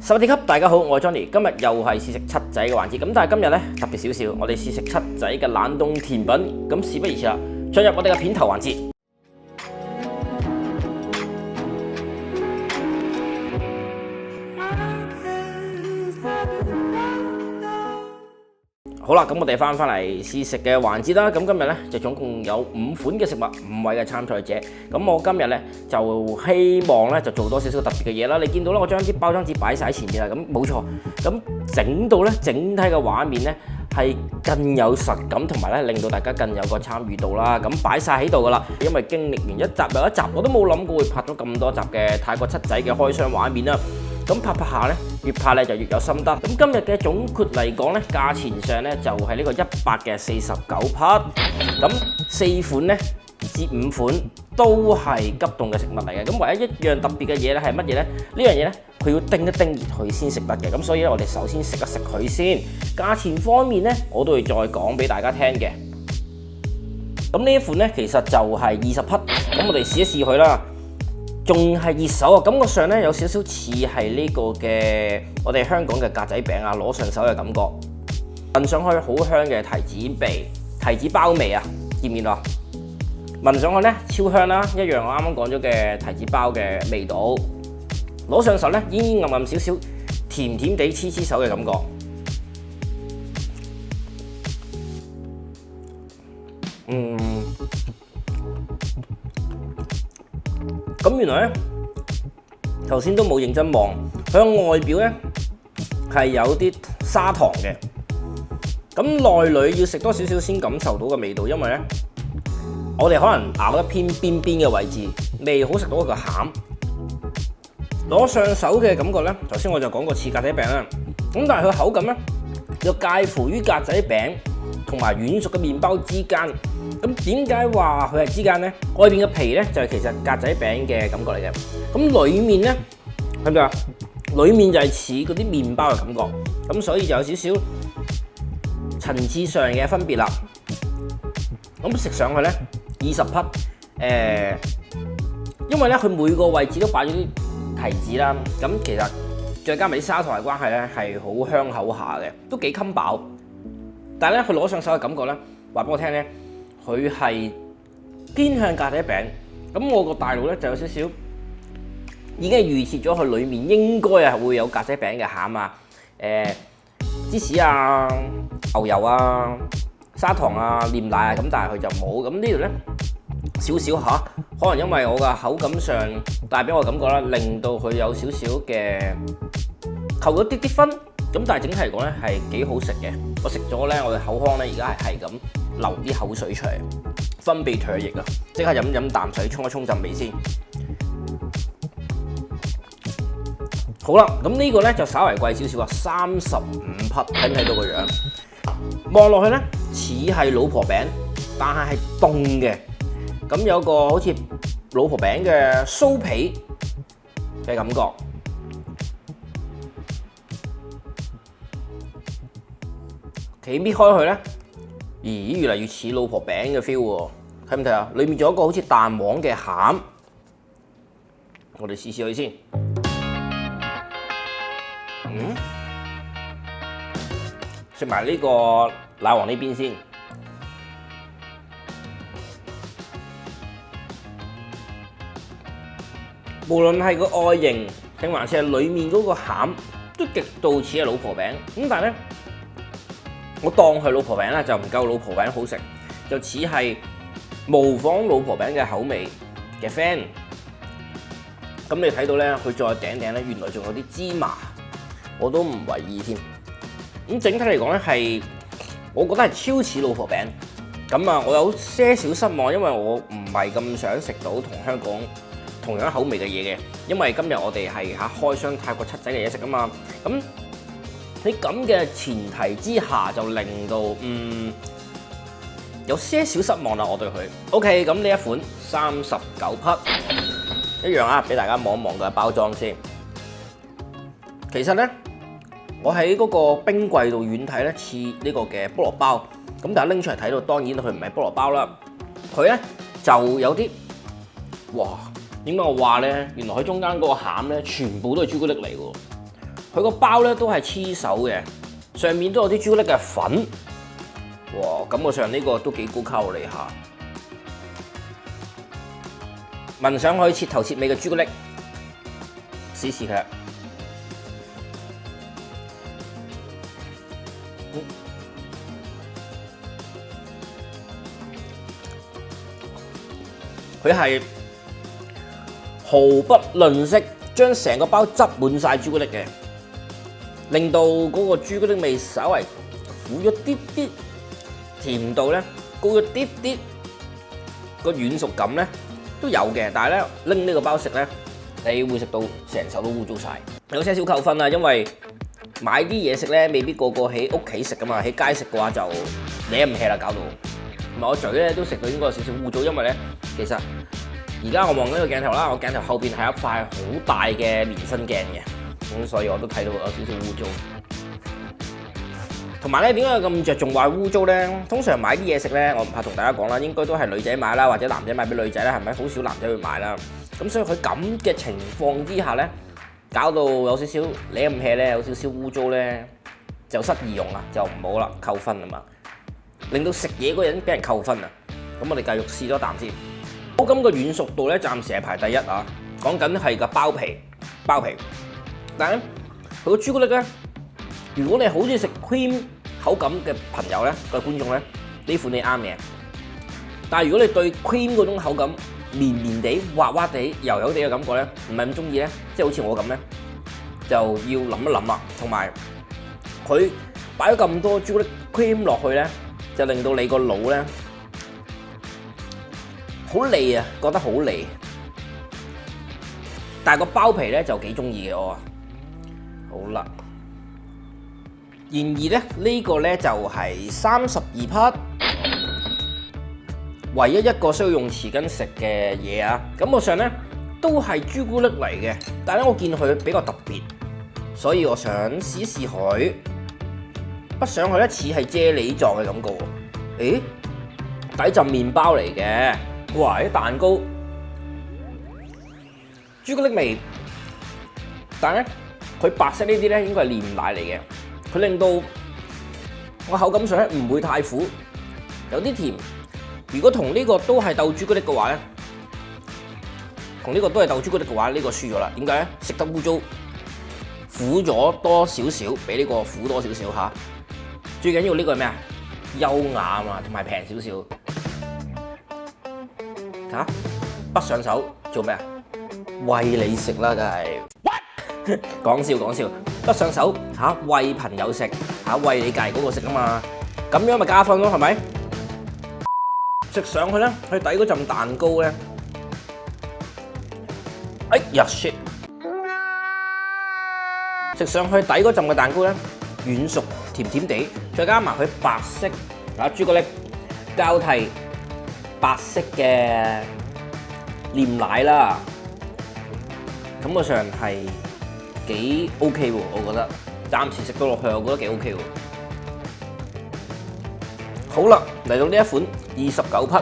十點級，大家好，我係 Johnny，今日又係試食七仔嘅環節，咁但係今日咧特別少少，我哋試食七仔嘅冷凍甜品，咁事不宜遲啦，進入我哋嘅片頭環節。好啦，咁我哋翻嚟試食嘅環節啦。咁今日咧就總共有5款嘅食物，5位嘅參賽者。咁我今日咧就希望咧就做多少少特別嘅嘢啦。你見到咧，我將啲包裝紙擺晒喺前面啦。咁冇錯，咁整到咧整體嘅畫面咧係更有實感，同埋咧令到大家更有個參與度啦。咁擺晒喺度噶啦，因為經歷完一集又一集，我都冇諗過會拍咗咁多集嘅泰國七仔嘅開箱畫面啦。咁拍下咧，越拍咧就越有心得。咁今日嘅總括嚟講咧，價錢上咧就係呢個100嘅49匹。咁4款咧至5款都係急凍嘅食物嚟嘅。咁唯一一樣特別嘅嘢咧係乜嘢咧？呢樣嘢咧佢要叮一叮熱佢先食得嘅。咁所以咧我哋首先食一食佢先。價錢方面咧我都會再講俾大家聽嘅。咁呢一款咧其實就係20匹。咁我哋試一試佢啦。仲係熱手啊！感覺上咧有少少似係呢個嘅我哋香港嘅格仔餅啊，攞上手嘅感覺。聞上去好香嘅提子包味啊，見唔見到？聞上去咧超香啦，一樣我啱啱講咗嘅提子包嘅味道。攞上手咧煙煙暗暗少少，甜甜地黐手嘅感覺。咁原來咧，頭先都冇認真望，佢個外表咧係有啲砂糖嘅，咁內裏要食多少少先感受到個味道，因為咧我哋可能咬得偏邊邊嘅位置，未好食到個餡。攞上手嘅感覺咧，頭先我就講過似格仔餅啦，咁但係佢口感咧又介乎於格仔餅同埋軟熟嘅麵包之間。咁點解話佢係之間呢？外邊嘅皮咧就係其實格仔餅嘅感覺嚟嘅，咁裡面咧係咪啊？裡面就係似嗰啲麵包嘅感覺，咁所以就有少少層次上嘅分別啦。咁食上去咧20匹，因為咧佢每個位置都擺咗啲提子啦，咁其實再加埋啲砂糖嘅關係咧係好香口下嘅，都幾襟飽。但係咧佢攞上手嘅感覺咧，話俾我聽咧。佢係偏向格仔餅，咁我個大腦咧就有少少已經係預設咗佢裡面應該係會有格仔餅嘅餡啊、芝士啊、牛油啊、砂糖啊、煉奶啊，咁但係佢就冇。咁呢度咧少少嚇，可能因為我嘅口感上帶俾我感覺啦，令到佢有少少嘅扣咗啲分。咁但係整體嚟講咧係幾好食嘅。我食咗咧，我嘅口腔咧而家係咁流啲口水出嚟，分泌唾液啊！即刻飲啖水，沖一沖陣味先。好啦，咁呢個咧就稍為貴少少啊，35匹，睇唔睇到個樣？望落去咧似係老婆餅，但係凍嘅。咁有個好似老婆餅嘅酥皮嘅感覺。企搣開佢咧，咦，越嚟越似老婆餅嘅 feel 喎，睇唔睇啊？裏面仲有一個好似蛋黃嘅餡，我哋試試佢先。食埋呢個奶黃呢邊先。無論係個外形定還是係裡面嗰個餡，都極度似係老婆餅。咁但係咧，我當佢老婆餅啦，就唔夠老婆餅好食，就似係模仿老婆餅嘅口味嘅 fan。咁你睇到咧，佢再頂頂咧，原來仲有啲芝麻，我都唔為意添。咁整體嚟講咧，係我覺得係超似老婆餅。咁啊，我有些少失望，因為我唔係咁想食到同香港同樣口味嘅嘢嘅，因為今日我哋係開箱泰國七仔嘅嘢食啊嘛。咁喺咁嘅前提之下，就令到有些少失望啦，我對佢。OK， 咁呢一款39匹，一樣啊，俾大家望一望個包裝先。其實咧，我喺嗰個冰櫃度遠睇咧，似呢個嘅菠蘿包。咁但係拎出嚟睇到，當然佢唔係菠蘿包啦。佢咧就有啲，哇！點解我話咧？原來佢中間嗰個餡咧，全部都係朱古力嚟喎。佢個包咧都係黐手嘅，上面都有啲朱古力嘅粉。哇，感覺上呢個都幾高卡路里下。聞上去切頭切尾嘅朱古力，試試佢。佢係毫不吝嗇，將成個包執滿晒朱古力嘅，令到嗰個朱古力味稍為苦咗啲啲，甜度咧高咗啲啲，個軟熟感咧都有嘅。但係咧拎呢個包食咧，你會食到成手都污糟晒，有些少扣分啊，因為買啲嘢食咧未必個個喺屋企食噶嘛，喺街食嘅話就舐唔起啦，搞到。同埋我嘴咧都食到應該有少少污糟，因為咧其實而家我望緊個鏡頭啦，我鏡頭後邊係一塊好大嘅連身鏡嘅，咁所以我都睇到有少少污糟。同埋咧點解咁着重話污糟咧？通常買啲嘢食咧，我唔怕同大家講啦，應該都係女仔買啦，或者男仔買俾女仔啦，係咪？好少男仔會買啦。咁所以佢咁嘅情況之下咧，搞到有少少舐唔起咧，有少少污糟咧，就失儀容啦，就唔好啦，扣分啊嘛。令到食嘢嗰人俾人扣分啊！咁我哋繼續試多啖先。口感嘅軟熟度咧，暫時係排第一啊！講緊係個包皮，但係咧佢個朱古力咧，如果你好中意食 cream 口感嘅朋友咧，個觀眾咧，呢款你啱嘅。但係如果你對 cream 嗰種口感綿綿地、滑滑地、油油地嘅感覺咧，唔係咁中意咧，即係好似我咁咧，就要諗一諗啦。同埋佢擺咗咁多朱古力 cream 落去咧。就令到你個腦咧好膩啊，覺得好膩。但係個包皮咧就幾中意嘅我。好啦，然而咧呢個咧就係32匹，唯一一個需要用匙羹食嘅嘢啊。感覺上咧都係朱古力嚟嘅，但係咧我見佢比較特別，所以我想試試佢。筆上去咧似係啫喱狀嘅感覺喎，底浸麵包嚟嘅，哇！啲蛋糕朱古力味，但係咧佢白色呢啲咧應該係煉奶嚟嘅，佢令到我口感上咧唔會太苦，有啲甜。如果同呢個都係豆朱古力嘅話咧，呢個輸咗啦。點解咧？食得污糟，苦咗多少少，比呢個苦多少少嚇。最緊要呢個係咩啊？優雅啊嘛，同埋平少少。嚇，不上手做咩啊？餵你食啦，梗係。講笑，不上手嚇，餵朋友食嚇，餵你隔離嗰個食啊嘛。咁樣咪加分咯，係咪？食上去咧，佢底嗰陣蛋糕咧，哎呀 shit！ 食上去底嗰陣嘅蛋糕咧，軟熟甜甜地，再加埋佢白色朱古力交替白色嘅煉奶啦，感覺上係幾 OK 喎，我覺得。暫時食到落去，我覺得幾 OK 喎。好啦，嚟到呢一款29匹，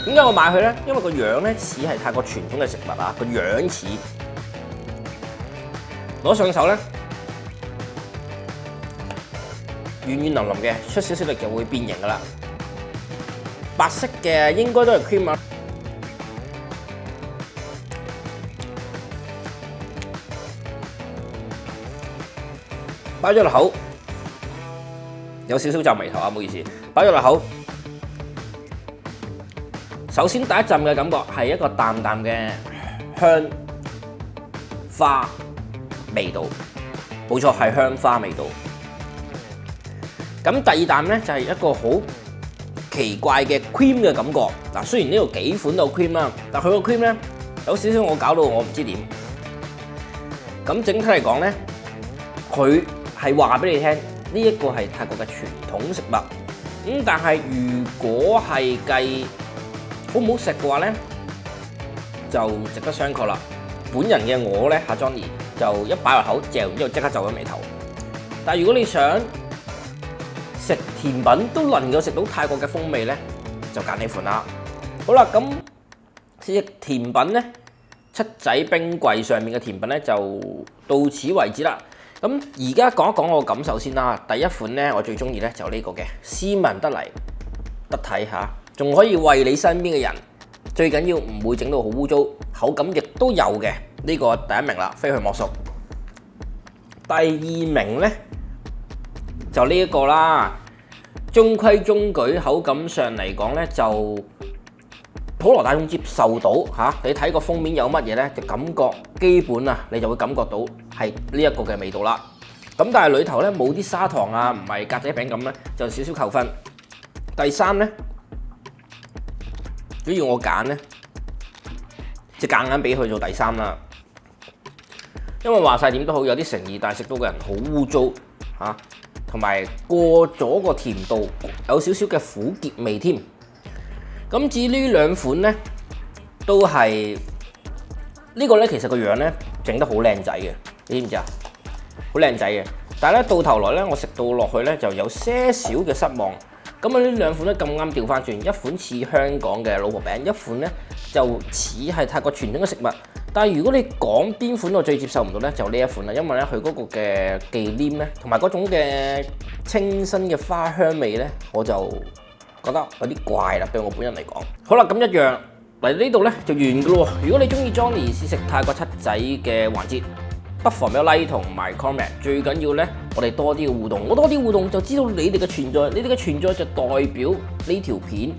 點解我買佢咧？因為個樣咧似係泰國傳統嘅食物啊，個樣似。攞上手咧，軟軟淋淋嘅，出少少力就會變形噶啦。白色嘅應該都係 cream 啊，擺咗落口，有少少皺眉頭啊，唔好意思。擺咗落口，首先第一陣嘅感覺係一個淡淡嘅香花味道，冇錯係香花味道。咁第二啖咧就係一個好奇怪嘅 cream 嘅感覺。嗱，雖然呢度幾款都有 cream 啦，但佢個 cream 咧有少少我搞到我唔知點。咁整體嚟講咧，佢係話俾你聽，呢一個係泰國嘅傳統食物。咁但係如果係計好唔好食嘅話咧，就值得商榷啦。本人嘅我咧，阿 Johnny 就一擺落口嚼完之後即刻皺咗眉頭。但係如果你想食甜品都能夠食到泰國嘅風味咧，就揀呢款啦。好啦，咁食甜品咧，七仔冰櫃上面嘅甜品咧就到此為止啦。咁而家講一講我感受先啦。第一款呢，我最中意呢就呢個嘅，斯文得嚟，得體嚇，仲可以為你身邊嘅人。最緊要唔會整到好污糟，口感亦都有嘅。呢個第一名啦，非佢莫屬。第二名呢，就呢一個啦，中規中矩，口感上嚟講呢，就普羅大眾接受到嚇。你睇個封面有乜嘢呢？就感覺基本啊，你就會感覺到係呢一個嘅味道啦。咁但係裏頭呢，冇啲砂糖啊，唔係格仔餅咁呢，就少少扣分。第三呢，如果要我揀呢，就夾硬俾佢做第三啦。因為話晒點都好，有啲誠意，但係食到嘅人好污糟嚇，同埋過咗個甜度，有少少嘅苦澀味添。咁至於呢兩款呢，都係呢個呢，其實個樣呢整得好靚仔嘅，你知唔知啊？好靚仔嘅，但係咧到頭來呢，我食到落去呢，就有些少嘅失望。咁啊呢兩款咧咁啱調翻轉，一款似香港嘅老婆餅，一款呢就似係泰國傳統嘅食物。但係如果你講邊款我最接受唔到呢，就呢一款啦，因為咧佢嗰個嘅忌廉呢，同埋嗰種嘅清新嘅花香味呢，我就覺得有啲怪啦，對我本人嚟講。好啦，咁一樣嚟呢度呢就完噶咯。如果你中意 Johnny 試食泰國七仔嘅環節，不妨俾個 like 同埋 comment， 最緊要呢，我哋多啲嘅互動，我多啲互動就知道你哋嘅存在，你哋嘅存在就代表呢條片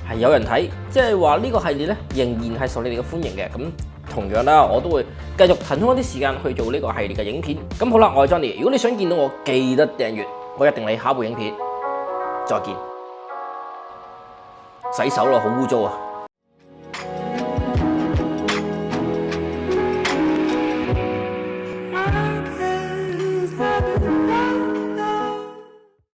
係有人睇，即係話呢個系列呢，仍然係受你哋嘅歡迎嘅。咁同樣啦，我都會繼續騰空一啲時間去做呢個系列嘅影片。咁好啦，我係 Johnny，如果你想見到我，記得訂閱，我一定嚟下一部影片再見。洗手咯，好污糟啊！